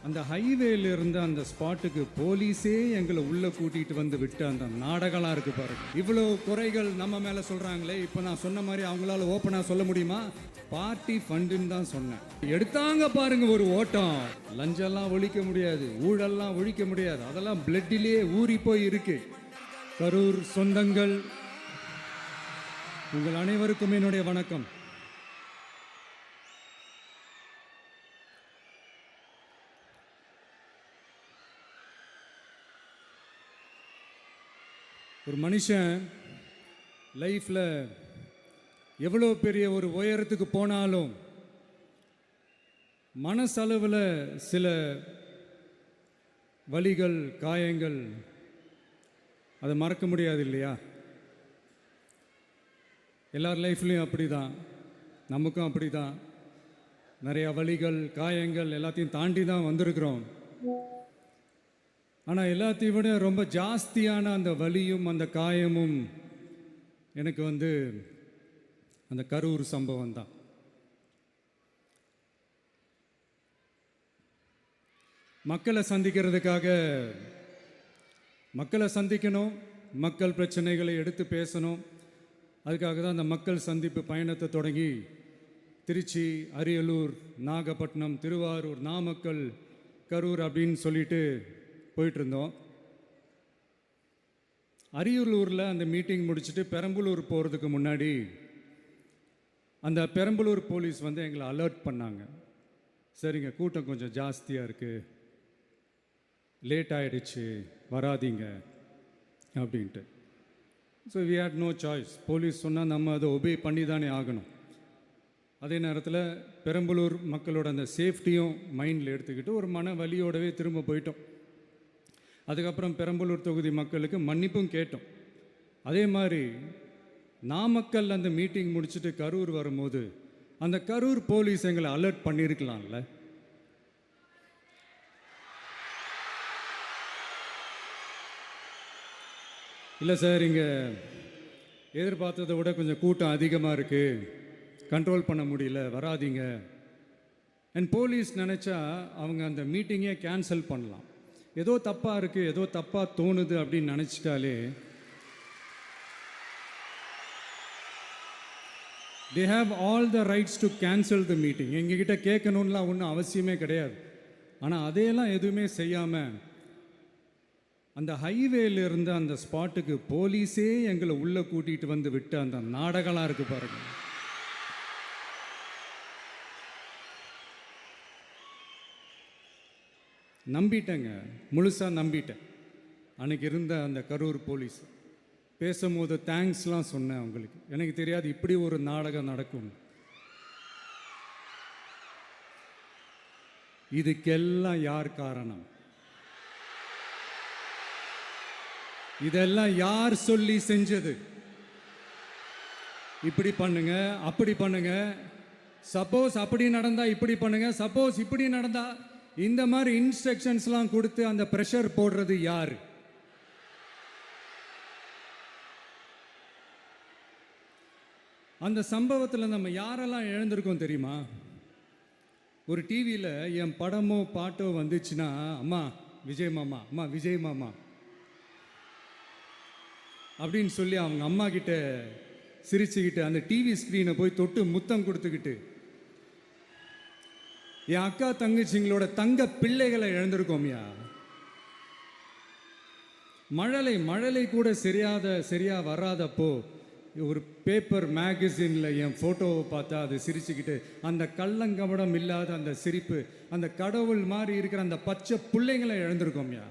அந்த ஹைவேல இருந்து அந்த ஸ்பாட்டுக்கு போலீஸே எங்களை உள்ள கூட்டிட்டு வந்து விட்டு அந்த நாடகம்லாம் இருக்கு பாருங்க. இவ்வளவு குறைகள் நம்ம மேல சொல்றாங்களே, இப்போ நான் சொன்ன மாதிரி அவங்களால ஓப்பனா சொல்ல முடியுமா? பார்ட்டி ஃபண்டுன்னு தான் சொன்னேன். எடுத்தாங்க பாருங்க ஒரு ஓட்டம். லஞ்சம்லாம் ஒழிக்க முடியாது, ஊழல்லாம் ஒழிக்க முடியாது, அதெல்லாம் பிளட்டிலேயே ஊறி போய் இருக்கு. கரூர் சொந்தங்கள் உங்கள் அனைவருக்கும் என்னுடைய வணக்கம். ஒரு மனுஷன் லைஃப்பில் எவ்வளோ பெரிய ஒரு உயரத்துக்கு போனாலும் மனசளவில் சில வலிகள், காயங்கள் அதை மறக்க முடியாது இல்லையா? எல்லார் லைஃப்லேயும் அப்படி தான், நமக்கும் அப்படி தான். நிறையா வலிகள், காயங்கள் எல்லாத்தையும் தாண்டி தான் வந்திருக்கிறோம். ஆனால் எல்லாத்தையும் விட ரொம்ப ஜாஸ்தியான அந்த வலியும் அந்த காயமும் எனக்கு அந்த கரூர் சம்பவம் தான். மக்களை சந்திக்கணும், மக்கள் பிரச்சனைகளை எடுத்து பேசணும். அதுக்காக தான் அந்த மக்கள் சந்திப்பு பயணத்தை தொடங்கி திருச்சி, அரியலூர், நாகப்பட்டினம், திருவாரூர், நாமக்கல், கரூர் அப்படின்னு சொல்லிட்டு போயிட்டு இருந்தோம். அரியலூரில் அந்த மீட்டிங் முடிச்சுட்டு பெரம்பலூர் போகிறதுக்கு முன்னாடி அந்த பெரம்பலூர் போலீஸ் எங்களை அலர்ட் பண்ணாங்க. சரிங்க, கூட்டம் கொஞ்சம் ஜாஸ்தியாக இருக்குது, லேட் ஆகிடுச்சு, வராதிங்க அப்படின்ட்டு. So we had no choice. Police சொன்னால் நம்ம அதை ஒபே பண்ணி தானே ஆகணும். அதே நேரத்தில் பெரம்பலூர் மக்களோட அந்த சேஃப்டியும் மைண்டில் எடுத்துக்கிட்டு ஒரு மன வலியோடவே திரும்ப போயிட்டோம். அதுக்கப்புறம் பெரம்பலூர் தொகுதி மக்களுக்கு மன்னிப்பும் கேட்டோம். அதே மாதிரி நாமக்கல் அந்த மீட்டிங் முடிச்சுட்டு கரூர் வரும்போது அந்த கரூர் போலீஸ் எங்களை அலர்ட் பண்ணியிருக்கலாம்ல. இல்லை சார், இங்கே எதிர்பார்த்ததை விட கொஞ்சம் கூட்டம் அதிகமாக இருக்குது, கண்ட்ரோல் பண்ண முடியல, வராதிங்க. அண்ட் போலீஸ் நினச்சா அவங்க அந்த மீட்டிங்கே கேன்சல் பண்ணலாம். ஏதோ தப்பாக இருக்குது, ஏதோ தப்பாக தோணுது அப்படின்னு நினச்சிட்டாலே they have all the rights to cancel the meeting. எங்ககிட்ட கேட்கணும்லாம் ஒன்றும் அவசியமே கிடையாது. ஆனால் அதையெல்லாம் எதுவுமே செய்யாமல் அந்த ஹைவேல இருந்து அந்த ஸ்பாட்டுக்கு போலீஸே எங்களை உள்ளே கூட்டிகிட்டு வந்து விட்டு அந்த நாடகம்லாம் இருக்குது பாருங்க. நம்பிட்டேங்க, முழுசாக நம்பிட்டேன். அன்றைக்கி இருந்த அந்த கரூர் போலீஸ் பேசும்போது தேங்க்ஸ்லாம் சொன்னேன் அவங்களுக்கு. எனக்கு தெரியாது இப்படி ஒரு நாடகம் நடக்கும். இதுக்கெல்லாம் யார் காரணம்? இதெல்லாம் யார் சொல்லி செஞ்சது? இப்படி பண்ணுங்க, அப்படி பண்ணுங்க, சப்போஸ் அப்படி நடந்தா இப்படி பண்ணுங்க, சப்போஸ் இப்படி நடந்தா இந்த மாதிரி இன்ஸ்ட்ரக்ஷன்ஸ்லாம் கொடுத்து அந்த ப்ரெஷர் போடுறது யார்? அந்த சம்பவத்தில் நம்ம யாரெல்லாம் இழந்திருக்கோம் தெரியுமா? ஒரு டிவியில் என் படமோ பாட்டோ வந்துச்சுன்னா, அம்மா விஜய் மாமா, அம்மா விஜய் மாமா அப்படின்னு சொல்லி அவங்க அம்மா கிட்ட சிரிச்சுக்கிட்டு அந்த டிவி ஸ்க்ரீனை போய் தொட்டு முத்தம் கொடுத்துக்கிட்டு என் அக்கா தங்கச்சிங்களோட தங்க பிள்ளைகளை இழந்திருக்கோம்யா. மழலை கூட சரியா வராதப்போ ஒரு பேப்பர் மேகசினில் என் ஃபோட்டோவை பார்த்தா அது சிரிச்சுக்கிட்டு அந்த கள்ளங்கபடம் இல்லாத அந்த சிரிப்பு, அந்த கடவுள் மாதிரி இருக்கிற அந்த பச்சை பிள்ளைங்களை இழந்திருக்கோம்யா.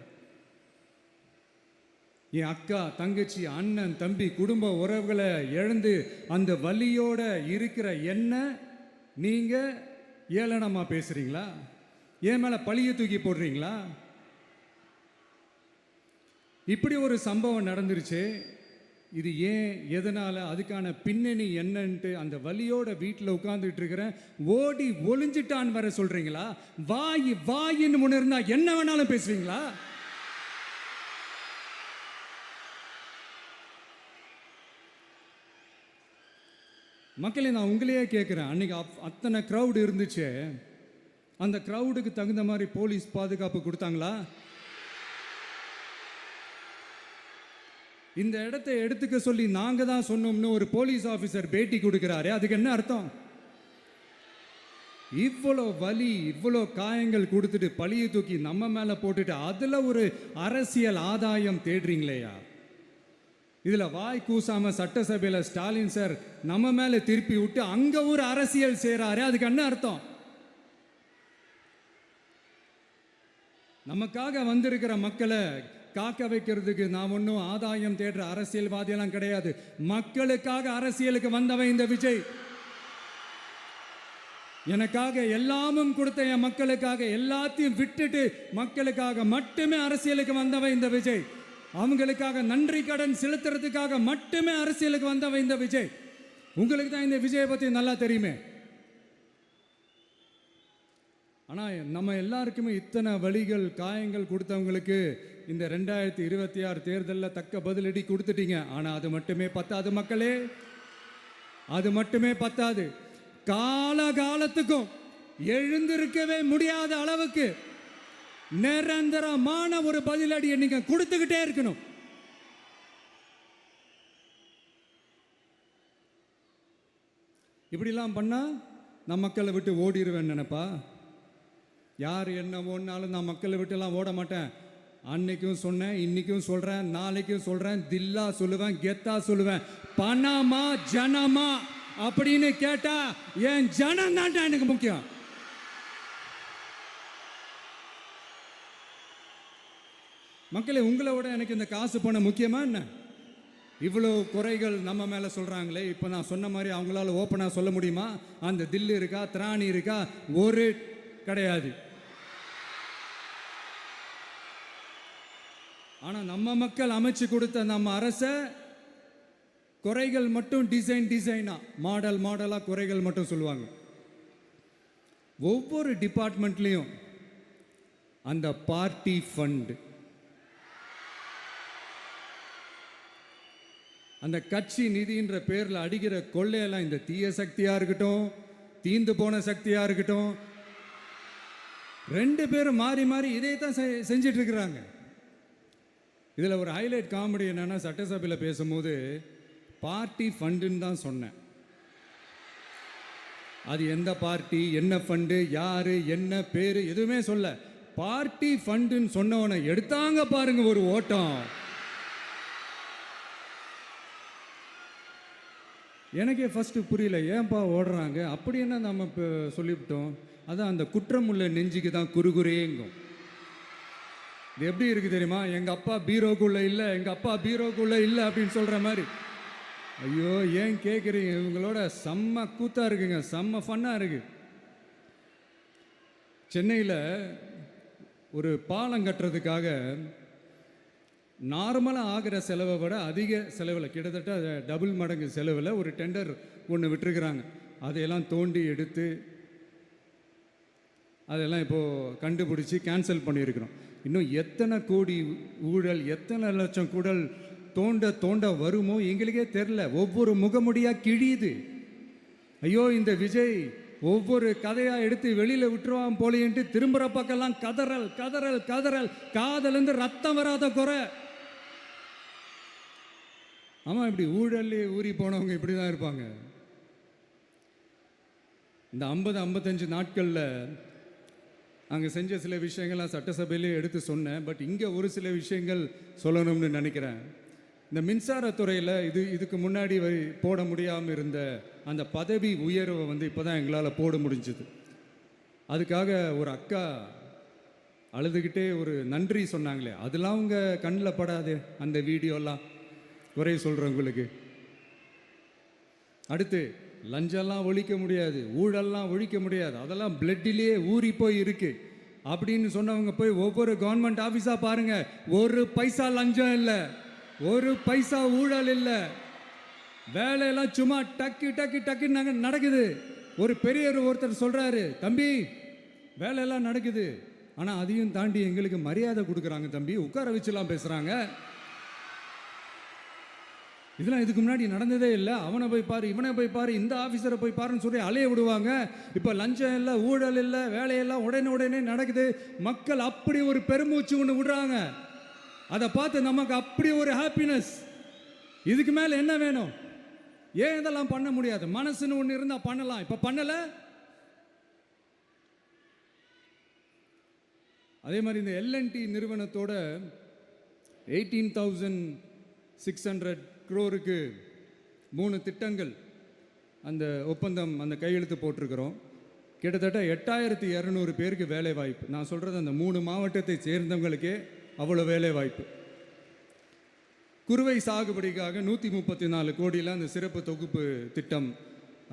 என் அக்கா தங்கச்சி, அண்ணன், தம்பி, குடும்ப உறவுகளை இழந்து அந்த வலியோட இருக்கிற என்ன நீங்கள் ஏளனமா பேசுறீங்களா? என் மேல பழிய தூக்கி போடுறீங்களா? இப்படி ஒரு சம்பவம் நடந்துருச்சு. இது ஏன், எதனால, அதுக்கான பின்னணி என்னன்ட்டு அந்த வலியோட வீட்டில் உட்கார்ந்துட்டு இருக்கிறேன். ஓடி ஒளிஞ்சிட்டான்னு வர சொல்றீங்களா? வாயின்னு முன்னிருந்தா என்ன வேணாலும் பேசுவீங்களா? மக்களே, நான் உங்களையே கேட்குறேன். அன்றைக்கி அத்தனை க்ரௌடு இருந்துச்சு. அந்த க்ரௌடுக்கு தகுந்த மாதிரி போலீஸ் பாதுகாப்பு கொடுத்தாங்களா? இந்த இடத்தை எடுத்துக்க சொல்லி நாங்க தான் சொன்னோம்னு ஒரு போலீஸ் ஆபீசர் பேட்டி கொடுக்கிறாரு. அதுக்கு என்ன அர்த்தம்? இவ்வளோ வலி, இவ்வளோ காயங்கள் கொடுத்துட்டு பழியை தூக்கி நம்ம மேல போட்டுட்டு அதுல ஒரு அரசியல் ஆதாயம் தேடுறீங்களேயா? இதுல வாய் கூசாம சட்டசபையில ஸ்டாலின் சார் நம்ம மேல திருப்பி விட்டு அங்க ஒரு அரசியல் செய்றாரு. அதுக்கு என்ன அர்த்தம்? நமக்காக வந்திருக்கிற மக்களை காக்க வைக்கிறதுக்கு நான் ஒன்றும் ஆதாயம் தேடுற அரசியல்வாதியெல்லாம் கிடையாது. மக்களுக்காக அரசியலுக்கு வந்தவன் இந்த விஜய். எனக்காக எல்லாமும் கொடுத்த என் மக்களுக்காக எல்லாத்தையும் விட்டுட்டு மக்களுக்காக மட்டுமே அரசியலுக்கு வந்தவன் இந்த விஜய். அவங்களுக்காக நன்றி கடன் செலுத்துறதுக்காக மட்டுமே அரசியலுக்கு வந்தவன் இந்த விஜய். உங்களுக்கு தான் இந்த விஜயை பத்தி நல்லா தெரியுமே. ஆனால் நம்ம எல்லாருக்குமே இத்தனை வலிகள் காயங்கள் கொடுத்தவங்களுக்கு இந்த 2026 தேர்தலில் தக்க பதிலடி கொடுத்துட்டீங்க. ஆனால் அது மட்டுமே பத்தாது மக்களே, அது மட்டுமே பத்தாது. காலகாலத்துக்கும் எழுந்திருக்கவே முடியாத அளவுக்கு நிரந்தரமான ஒரு பதிலடியை நீங்க கொடுத்துக்கிட்டே இருக்கணும். இப்படிலாம் பண்ணா நான் மக்களை விட்டு ஓடிடுவேன் நினைப்பா? யார் என்ன ஓடினாலும் நான் மக்களை விட்டுலாம் ஓட மாட்டேன். அன்னைக்கும் சொன்னேன், இன்னைக்கும் சொல்றேன், நாளைக்கும் சொல்றேன், தில்லா சொல்லுவேன், கெத்தா சொல்லுவேன். பணமா ஜனமா அப்படின்னு கேட்டா என் ஜனம் தான் எனக்கு முக்கியம். மக்களே, உங்களை விட எனக்கு இந்த காசு பணம் முக்கியமா என்ன? இவ்வளோ குறைகள் நம்ம மேலே சொல்கிறாங்களே, இப்போ நான் சொன்ன மாதிரி அவங்களால ஓப்பனாக சொல்ல முடியுமா? அந்த தில்லு இருக்கா, திராணி இருக்கா? ஒரு கிடையாது. ஆனால் நம்ம மக்கள் அமைச்சு கொடுத்த நம்ம அரசை குறைகள் மட்டும் டிசைனா மாடலாக குறைகள் மட்டும் சொல்லுவாங்க. ஒவ்வொரு டிபார்ட்மெண்ட்லேயும் அந்த பார்ட்டி ஃபண்ட், அந்த கட்சி நிதின்ற பேரில் அடிக்கிற கொள்ளையெல்லாம் இந்த தீய சக்தியாக இருக்கட்டும், தீந்து போன சக்தியாக இருக்கட்டும், ரெண்டு பேரும் மாறி மாறி இதே தான் செஞ்சிட்டு இருக்கிறாங்க. இதில் ஒரு ஹைலைட் காமெடி என்னன்னா, சட்டசபையில் பேசும்போது பார்ட்டி ஃபண்டுன்னு தான் சொன்னேன். அது எந்த பார்ட்டி, என்ன ஃபண்டு, யாரு, என்ன பேரு எதுவுமே சொல்ல. பார்ட்டி ஃபண்டுன்னு சொன்னவனை எடுத்தாங்க பாருங்க ஒரு ஓட்டம். எனக்கே ஃபர்ஸ்ட் புரியல, ஏன்பா ஓடுறாங்க? அப்படி என்ன நம்ம இப்போ சொல்லிவிட்டோம்? அதான் அந்த குற்றம் உள்ள நெஞ்சுக்கு தான் குறுகுறேங்கும். இது எப்படி இருக்கு தெரியுமா? எங்க அப்பா பீரோக்குள்ள இல்லை, எங்க அப்பா பீரோக்குள்ள இல்லை அப்படின்னு சொல்ற மாதிரி. ஐயோ, ஏன் கேட்குறீங்க? இவங்களோட செம்ம கூத்தா இருக்குங்க, செம்ம ஃபன்னா இருக்கு. சென்னையில் ஒரு பாலம் கட்டுறதுக்காக நார்மலாக ஆகிற செலவை விட அதிக செலவில், கிட்டத்தட்ட டபுள் மடங்கு செலவில் ஒரு டெண்டர் ஒன்று விட்டுருக்குறாங்க. அதையெல்லாம் தோண்டி எடுத்து அதெல்லாம் இப்போது கண்டுபிடிச்சி கேன்சல் பண்ணியிருக்கிறோம். இன்னும் எத்தனை கோடி ஊழல், எத்தனை லட்சம் குடல் தோண்ட வருமோ எங்களுக்கே தெரில. ஒவ்வொரு முகமுடியாக கிழியுது. ஐயோ, இந்த விஜய் ஒவ்வொரு கதையாக எடுத்து வெளியில் விட்டுருவான் போலேன்ட்டு திரும்புகிற பக்கம்லாம் கதறல் கதறல் கதறல், காதலேருந்து ரத்தம் வராத குறை. ஆமாம், இப்படி ஊழல்லே ஊறி போனவங்க இப்படி தான் இருப்பாங்க. இந்த 50-55 நாட்களில் அங்கே செஞ்ச சில விஷயங்கள்லாம் சட்டசபையிலே எடுத்து சொன்னேன். பட் இங்கே ஒரு சில விஷயங்கள் சொல்லணும்னு நினைக்கிறேன். இந்த மின்சாரத்துறையில் இதுக்கு முன்னாடி போட முடியாமல் இருந்த அந்த பதவி உயர்வை இப்போ தான் எங்களால் போட முடிஞ்சுது. அதுக்காக ஒரு அக்கா அழுதுகிட்டே ஒரு நன்றி சொன்னாங்களே, அதெல்லாம் உங்கள் கண்ணில் படாது அந்த வீடியோலாம், குறை சொல்கிறவங்களுக்கு. அடுத்து லஞ்சம்லாம் ஒழிக்க முடியாது, ஊழல்லாம் ஒழிக்க முடியாது, அதெல்லாம் பிளட்டிலே ஊறி போய் இருக்கு அப்படின்னு சொன்னவங்க போய் ஒவ்வொரு கவர்மெண்ட் ஆஃபீஸாக பாருங்க. ஒரு பைசா லஞ்சம் இல்லை, ஒரு பைசா ஊழல் இல்லை. வேலையெல்லாம் சும்மா டக்கு டக்கு டக்குன்னு நடக்குது. ஒரு பெரியவர் ஒருத்தர் சொல்கிறாரு, தம்பி வேலையெல்லாம் நடக்குது, ஆனால் அதையும் தாண்டி எங்களுக்கு மரியாதை கொடுக்குறாங்க தம்பி, உட்கார வச்சுலாம் பேசுகிறாங்க. இதெல்லாம் இதுக்கு முன்னாடி நடந்ததே இல்லை. அவனை போய் பாரு, இவனை போய் பாரு, இந்த ஆஃபீஸரை போய் பாருன்னு சொல்லி அலைய விடுவாங்க. இப்போ லஞ்சம் இல்லை, ஊழல் இல்லை, வேலையெல்லாம் உடனே நடக்குது. மக்கள் அப்படி ஒரு பெருமூச்சு ஒன்று விடுறாங்க. அதை பார்த்து நமக்கு அப்படி ஒரு ஹாப்பினஸ். இதுக்கு மேலே என்ன வேணும்? ஏன் இதெல்லாம் பண்ண முடியாது? மனசுன்னு ஒன்று இருந்தால் பண்ணலாம். இப்போ பண்ணலை. அதே மாதிரி இந்த எல்என்டி நிறுவனத்தோட 18,600 crore-க்கு 3 திட்டங்கள் அந்த ஒப்பந்தம், அந்த கையெழுத்து போட்டிருக்கிறோம். கிட்டத்தட்ட 8,200 பேருக்கு வேலை வாய்ப்பு. நான் சொல்கிறது அந்த 3 மாவட்டத்தை சேர்ந்தவங்களுக்கே அவ்வளோ வேலை வாய்ப்பு. குறுவை சாகுபடிக்காக 134 கோடியில் அந்த சிறப்பு தொகுப்பு திட்டம்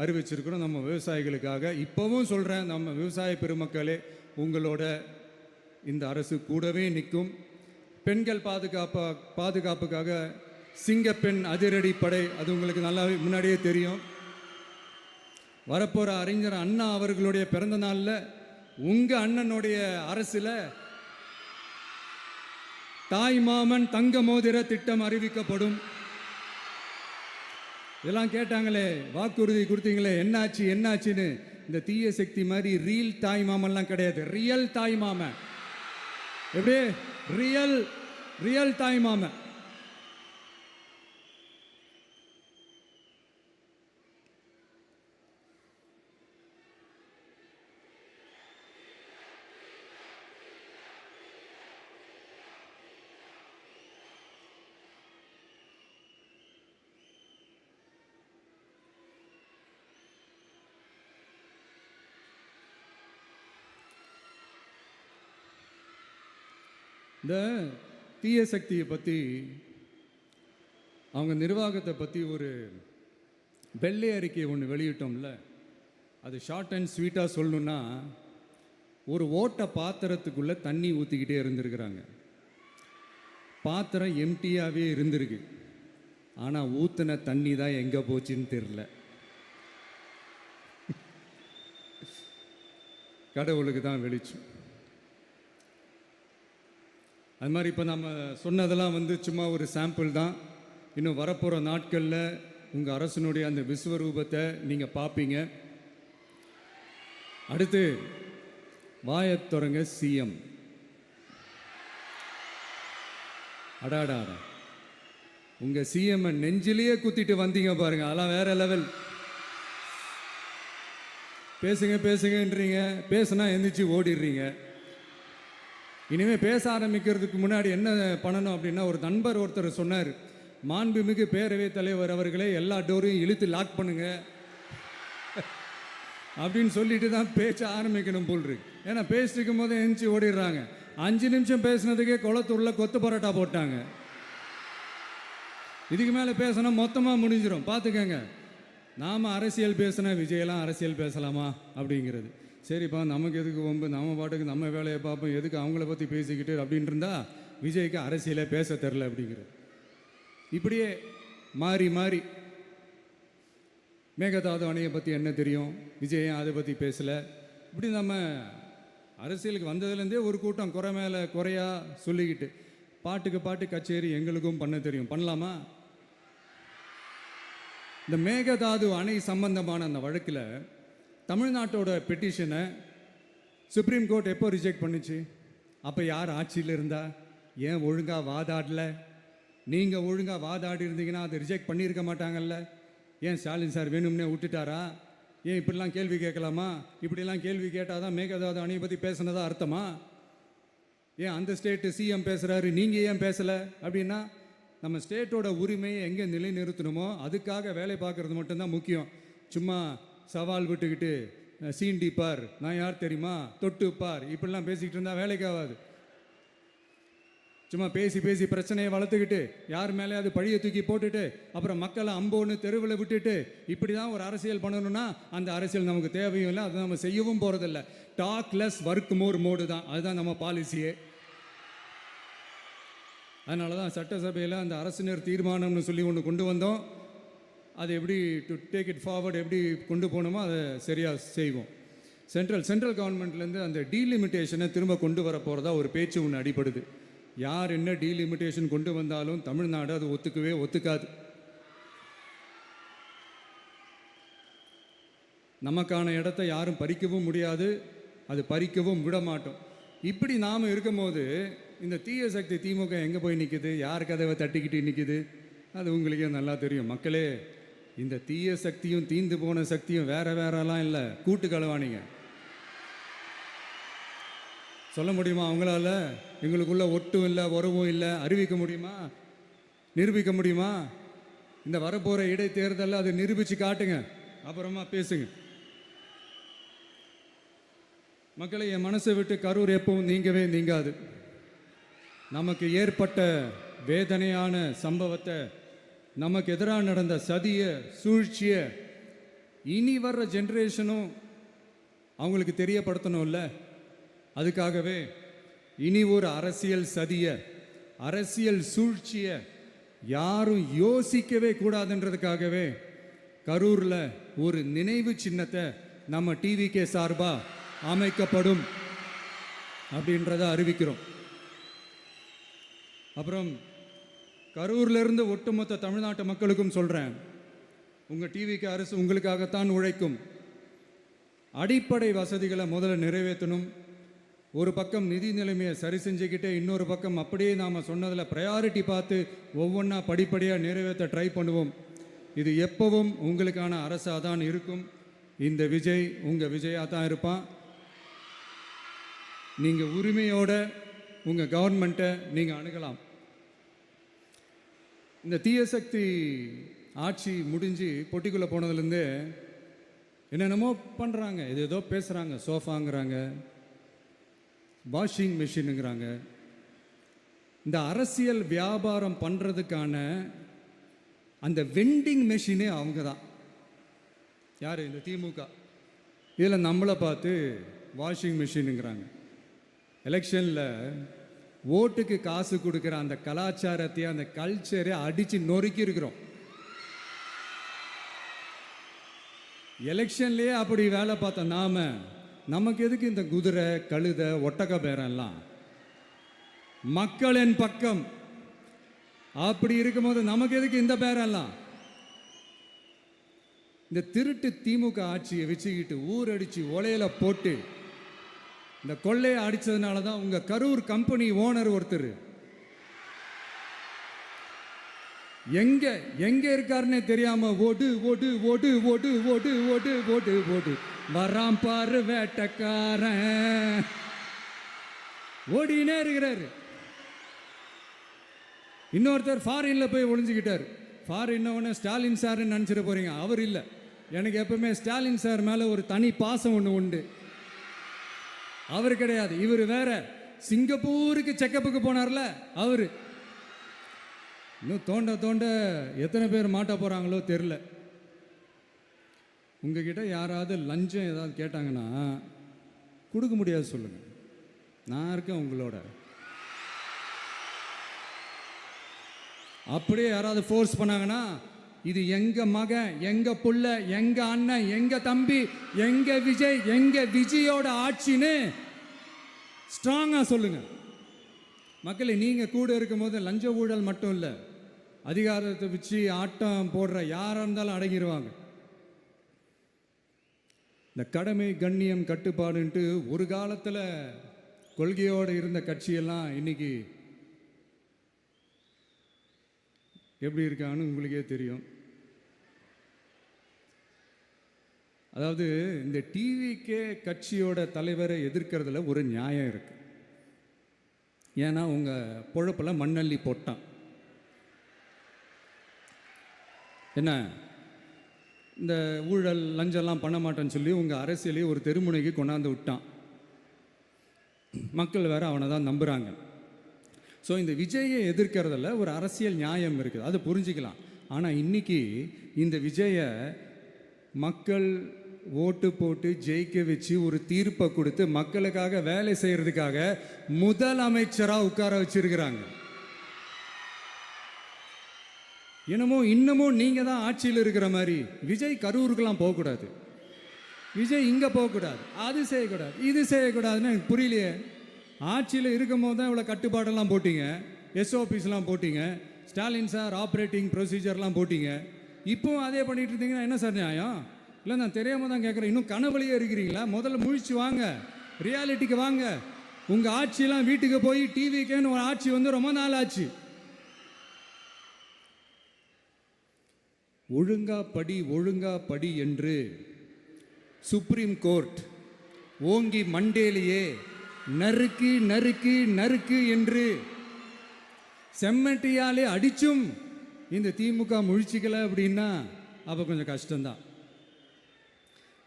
அறிவிச்சிருக்கிறோம் நம்ம விவசாயிகளுக்காக. இப்போவும் சொல்கிறேன், நம்ம விவசாய பெருமக்களே, உங்களோட இந்த அரசு கூடவே நிற்கும். பெண்கள் பாதுகாப்புக்காக சிங்கப்பெண் அதிரடி படை, அது உங்களுக்கு நல்லா முன்னாடியே தெரியும். வரப்போகிற அறிஞர் அண்ணா அவர்களுடைய பிறந்த நாளில் உங்கள் அண்ணனுடைய அரசில் தாய் மாமன் தங்க மோதிர திட்டம் அறிவிக்கப்படும். இதெல்லாம் கேட்டாங்களே, வாக்குறுதி கொடுத்தீங்களே, என்னாச்சுன்னு. இந்த தீய சக்தி மாதிரி ரீல் தாய் மாமன்லாம் கிடையாது, ரியல் தாய் மாமன். எப்படி? ரியல் தாய் மாமன். இந்த தீய சக்தியை பற்றி, அவங்க நிர்வாகத்தை பற்றி ஒரு வெள்ளை அறிக்கையை ஒன்று வெளியிட்டோம்ல, அது ஷார்ட் அண்ட் ஸ்வீட்டாக சொல்லணுன்னா, ஒரு ஓட்டை பாத்திரத்துக்குள்ளே தண்ணி ஊற்றிக்கிட்டே இருந்திருக்கிறாங்க. பாத்திரம் எம்டியாகவே இருந்திருக்கு, ஆனால் ஊற்றின தண்ணி தான் எங்கே போச்சுன்னு தெரில. கடவுளுக்கு தான் வெளிச்சம். அது மாதிரி இப்போ நம்ம சொன்னதெல்லாம் சும்மா ஒரு சாம்பிள் தான். இன்னும் வரப்போகிற நாட்களில் உங்கள் அரசனுடைய அந்த விஸ்வரூபத்தை நீங்கள் பார்ப்பீங்க. அடுத்து வாயத்தொடங்க சிஎம். அடாடா, உங்கள் சிஎம் நெஞ்சிலேயே குத்திட்டு வந்தீங்க பாருங்க, அதெல்லாம் வேற லெவல். பேசுங்கன்றீங்க, பேசுனா எந்திரிச்சு ஓடிடுறீங்க. இனிமேல் பேச ஆரம்பிக்கிறதுக்கு முன்னாடி என்ன பண்ணணும் அப்படின்னா, ஒரு நண்பர் ஒருத்தர் சொன்னார், மாண்புமிகு பேரவைத் தலைவர் அவர்களே, எல்லா டோரையும் இழுத்து லாக் பண்ணுங்க அப்படின்னு சொல்லிட்டு தான் பேச்ச ஆரம்பிக்கணும் போல் இருக்கு. ஏன்னா பேசிட்டு இருக்கும் போது எந்திரிச்சு ஓடிடுறாங்க. 5 நிமிஷம் பேசினதுக்கே குளத்தூர்ல கொத்து பரோட்டா போட்டாங்க. இதுக்கு மேலே பேசினா மொத்தமாக முடிஞ்சிடும், பார்த்துக்கங்க. நாம் அரசியல் பேசினா விஜயெல்லாம் அரசியல் பேசலாமா அப்படிங்கிறது. சரிப்பா, நமக்கு எதுக்கு வம்பு, நம்ம பாட்டுக்கு நம்ம வேலையை பார்ப்போம், எதுக்கு அவங்கள பற்றி பேசிக்கிட்டு அப்படின்னு இருந்தால் விஜய்க்கு அரசியலே பேச தெரில அப்படிங்கிறது. இப்படியே மாறி மேகதாது அணையை பற்றி என்ன தெரியும், விஜய் அதை பற்றி பேசலை. இப்படி நம்ம அரசியலுக்கு வந்ததுலேருந்தே ஒரு கூட்டம் குறை மேலே குறையா சொல்லிக்கிட்டு, பாட்டு கச்சேரி எங்களுக்கும் பண்ண தெரியும், பண்ணலாமா? இந்த மேகதாது அணை சம்பந்தமான அந்த வழக்கில் தமிழ்நாட்டோட பெட்டிஷனை சுப்ரீம் கோர்ட் எப்போ ரிஜெக்ட் பண்ணுச்சு? அப்போ யார் ஆட்சியில் இருந்தா? ஏன் ஒழுங்காக வாதாடல? நீங்கள் ஒழுங்காக வாதாடி இருந்தீங்கன்னா அதை ரிஜெக்ட் பண்ணியிருக்க மாட்டாங்கல்ல. ஏன் ஸ்டாலின் சார் வேணும்னே விட்டுட்டாரா? ஏன் இப்படிலாம் கேள்வி கேட்கலாமா? இப்படிலாம் கேள்வி கேட்டால் தான் மேகதாது அணையை பற்றி பேசுனதா அர்த்தமா? ஏன் அந்த ஸ்டேட்டு சிஎம் பேசுகிறாரு, நீங்கள் ஏன் பேசலை அப்படின்னா, நம்ம ஸ்டேட்டோட உரிமையை எங்கே நிலைநிறுத்தணுமோ அதுக்காக வேலை பார்க்குறது மட்டும்தான் முக்கியம். சும்மா சவால் விட்டுக்கிட்டு சீண்டி பார், நான் யார் தெரியுமா, தொட்டு பார், இப்படிலாம் பேசிக்கிட்டு இருந்தால் வேலைக்கு ஆகாது. சும்மா பேசி பிரச்சனையை வளர்த்துக்கிட்டு யார் மேலே அது பழியை தூக்கி போட்டுட்டு அப்புறம் மக்களை அம்போன்னு தெருவில் விட்டுட்டு இப்படி தான் ஒரு அரசியல் பண்ணணும்னா அந்த அரசியல் நமக்கு தேவையும் இல்லை, அதை நம்ம செய்யவும் போகிறதில்ல. Talk less work more mode தான், அதுதான் நம்ம பாலிசியே. அதனால தான் சட்டசபையில் அந்த அரசினர் தீர்மானம்னு சொல்லி ஒன்று கொண்டு வந்தோம். அது எப்படி டு டேக் இட் ஃபார்வர்ட், எப்படி கொண்டு போகணுமோ அதை சரியாக செய்வோம். சென்ட்ரல் கவர்மெண்ட்லேருந்து அந்த டீலிமிட்டேஷனை திரும்ப கொண்டு வர போகிறதா ஒரு பேச்சு ஒன்று அடிபடுது. யார் என்ன டீலிமிட்டேஷன் கொண்டு வந்தாலும் தமிழ்நாடு அது ஒத்துக்காது. நமக்கான இடத்த யாரும் பறிக்கவும் முடியாது, அது பறிக்கவும் விட மாட்டோம். இப்படி நாம் இருக்கும்போது இந்த தீய சக்தி திமுக எங்கே போய் நிற்குது, யார் கதவை தட்டிக்கிட்டு நிற்குது, அது உங்களுக்கே நல்லா தெரியும். மக்களே, இந்த தீய சக்தியும் தீந்து போன சக்தியும் வேற வேறலாம் இல்லை, கூட்டு களவாணிங்க. சொல்ல முடியுமா அவங்களால? எங்களுக்குள்ள ஒட்டும் இல்லை, உறவும் இல்லை, அறிவிக்க முடியுமா, நிரூபிக்க முடியுமா? இந்த வரப்போகிற இடைத்தேர்தலில் அதை நிரூபித்து காட்டுங்க, அப்புறமா பேசுங்க. மக்களை, என் மனசை விட்டு கரூர் எப்பவும் நீங்கவே நீங்காது. நமக்கு ஏற்பட்ட வேதனையான சம்பவத்தை, நமக்கு எதிராக நடந்த சதிய சூழ்ச்சியை இனி வர்ற ஜென்ரேஷனும் அவங்களுக்கு தெரியப்படுத்தணும்ல. அதுக்காகவே இனி ஒரு அரசியல் சதிய, அரசியல் சூழ்ச்சியை யாரும் யோசிக்கவே கூடாதுன்றதுக்காகவே கரூரில் ஒரு நினைவு சின்னத்தை நம்ம டிவிகே சார்பாக அமைக்கப்படும் அப்படின்றத அறிவிக்கிறோம். அப்புறம் கரூர்லேருந்து ஒட்டுமொத்த தமிழ்நாட்டு மக்களுக்கும் சொல்கிறேன், உங்கள் டிவிக்கு அரசு உங்களுக்காகத்தான் உழைக்கும். அடிப்படை வசதிகளை முதல்ல நிறைவேற்றணும். ஒரு பக்கம் நிதி நிலைமையை சரி செஞ்சுக்கிட்டே, இன்னொரு பக்கம் அப்படியே நாம் சொன்னதில் ப்ரையாரிட்டி பார்த்து ஒவ்வொன்றா படிப்படியாக நிறைவேற்ற ட்ரை பண்ணுவோம். இது எப்பவும் உங்களுக்கான அரசாக தான் இருக்கும். இந்த விஜய் உங்கள் விஜயாக தான் இருப்பான். நீங்கள் உரிமையோட உங்கள் கவர்மெண்ட்டை நீங்கள் அணுகலாம். இந்த தீயசக்தி ஆட்சி முடிஞ்சு பொட்டிக்குள்ளே போனதுலேருந்து என்னென்னமோ பண்ணுறாங்க, ஏதோ பேசுகிறாங்க. சோஃபாங்கிறாங்க, வாஷிங் மிஷினுங்கிறாங்க. இந்த அரசியல் வியாபாரம் பண்ணுறதுக்கான அந்த வெண்டிங் மெஷினே அவங்க தான். யார்? இந்த திமுக. இதில் நம்மளை பார்த்து வாஷிங் மிஷினுங்கிறாங்க. எலெக்ஷனில் ஓட்டுக்கு காசு கொடுக்குற அந்த கலாச்சாரத்தையும் அந்த கல்ச்சரை அடித்து நொறுக்கி இருக்கிறோம். எலெக்ஷன்லேயே அப்படி வேலை பார்த்தோம். நமக்கு எதுக்கு இந்த குதிரை, கழுதை, ஒட்டக பேரெல்லாம்? மக்களின் பக்கம். அப்படி இருக்கும்போது நமக்கு எதுக்கு இந்த பேரெல்லாம்? இந்த திருட்டு திமுக ஆட்சியை வச்சுக்கிட்டு ஊரடிச்சு ஒலையில போட்டு இந்த கொள்ளையை அடிச்சதுனால தான் உங்க கரூர் கம்பெனி ஓனர் ஒருத்தர் எங்க எங்க இருக்காருன்னே தெரியாம ஓடு ஓடு ஓடு ஓடு ஓடு ஓடு ஓடு ஓடு வராம் பாரு வேட்டக்காரன் ஓடினே இருக்கிறாரு. இன்னொருத்தர் ஃபாரின்ல போய் ஒளிஞ்சுக்கிட்டார். ஃபாரின் ஸ்டாலின் சார்ன்னு நினச்சிட போறீங்க. அவர் இல்லை. எனக்கு எப்பவுமே ஸ்டாலின் சார் மேலே ஒரு தனி பாசம் ஒன்று உண்டு. அவர் கிடையாது, இவர் வேற. சிங்கப்பூருக்கு செக்கப்புக்கு போனார்ல அவர். இன்னும் தோண்ட தோண்ட எத்தனை பேர் மாட்ட போகிறாங்களோ தெரில. உங்ககிட்ட யாராவது லஞ்சம் ஏதாவது கேட்டாங்கன்னா கொடுக்க முடியாது சொல்லுங்க, நான் இருக்கேன் உங்களோட. அப்படியே யாராவது ஃபோர்ஸ் பண்ணாங்கன்னா இது எங்க மகன், எங்க புள்ள, எங்க அண்ணன், எங்க தம்பி, எங்க விஜய், எங்க விஜயோட ஆட்சின்னு ஸ்ட்ராங்கா சொல்லுங்க. மக்களை, நீங்க கூட இருக்கும் போது லஞ்ச ஊழல் மட்டும் இல்லை, அதிகாரத்தை வச்சு ஆட்டம் போடுற யாரா இருந்தாலும் அடங்கிடுவாங்க. இந்த கடமை, கண்ணியம், கட்டுப்பாடுன்ட்டு ஒரு காலத்தில் கொள்கையோடு இருந்த கட்சியெல்லாம் இன்னைக்கு எப்படி இருக்கான்னு உங்களுக்கே தெரியும். அதாவது இந்த டிவிகே கட்சியோட தலைவரை எதிர்க்கிறதுல ஒரு நியாயம் இருக்கு. ஏன்னா உங்க பொழப்பில் மண்ணள்ளி போட்டான். என்ன, இந்த ஊழல் லஞ்சம்லாம் பண்ண மாட்டேன்னு சொல்லி உங்கள் அரசியலையே ஒரு தெருமுனைக்கு கொண்டாந்து விட்டான். மக்கள் வேற அவனை தான் நம்புகிறாங்க. ஸோ இந்த விஜயை எதிர்க்கிறதுல ஒரு அரசியல் நியாயம் இருக்குது, அதை புரிஞ்சுக்கலாம். ஆனால் இன்னைக்கு இந்த விஜயை மக்கள் ஓட்டு போட்டு ஜெயிக்க வச்சு ஒரு தீர்ப்பை கொடுத்து மக்களுக்காக வேலை செய்கிறதுக்காக முதலமைச்சராக உட்கார வச்சிருக்கிறாங்க. என்னமோ இன்னமும் நீங்கள் தான் ஆட்சியில் இருக்கிற மாதிரி. விஜய் கரூருக்கெல்லாம் போகக்கூடாது, விஜய் இங்கே போகக்கூடாது, அது செய்யக்கூடாது, இது செய்யக்கூடாதுன்னு எனக்கு புரியலையே. ஆட்சியில் இருக்கும் போது தான் இவ்வளோ கட்டுப்பாடெல்லாம் போட்டிங்க, எஸ்ஓபிஸ்லாம் போட்டிங்க, ஸ்டாலின் சார் ஆப்ரேட்டிங் ப்ரொசீஜர்லாம் போட்டிங்க. இப்போவும் அதே பண்ணிட்டு இருந்தீங்கன்னா என்ன சார் நியாயம்? இல்லை நான் தெரியாமல் தான் கேட்குறேன். இன்னும் கனவுலையே இருக்கிறீங்களா? முதல்ல முழிச்சு வாங்க, ரியாலிட்டிக்கு வாங்க. உங்கள் ஆட்சியெல்லாம் வீட்டுக்கு போய் டிவிக்குன்னு ஒரு ஆட்சி வந்து ரொம்ப நாள் ஆச்சு. ஒழுங்கா படி என்று சுப்ரீம் கோர்ட் ஓங்கி மண்டேலியே நறுக்கு நறுக்கு நறுக்கு என்று செம்மட்டியாலே அடிச்சும் இந்த திமுக முழிச்சிக்கல அப்படின்னா அப்போ கொஞ்சம் கஷ்டம்தான்.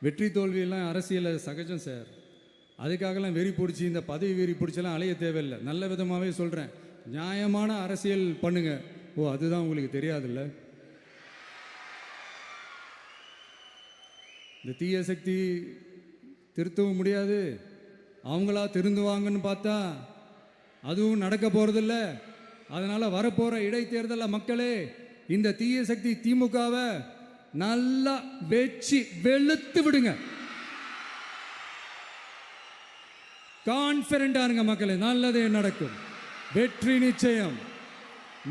வெற்றி தோல்வியெல்லாம் அரசியலில் சகஜம் சார். அதுக்காகலாம் வெறி பிடிச்சி இந்த பதவி வெறி பிடிச்செல்லாம் அலைய தேவையில்லை. நல்ல விதமாகவே சொல்கிறேன், நியாயமான அரசியல் பண்ணுங்க. ஓ, அதுதான் உங்களுக்கு தெரியாதுல்ல? இந்த தீய சக்தி திருத்தவும் முடியாது, அவங்களா திருந்துவாங்கன்னு பார்த்தா அதுவும் நடக்க போகிறதில்ல. அதனால் வரப்போகிற இடைத்தேர்தலில் மக்களே இந்த தீய சக்தி திமுகவை நல்லா வெச்சு வெளுத்து விடுங்க. கான்ஃபிடண்டா இருங்க மக்களே, நல்லதே நடக்கும், வெற்றி நிச்சயம்.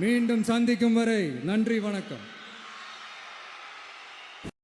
மீண்டும் சந்திக்கும் வரை நன்றி, வணக்கம்.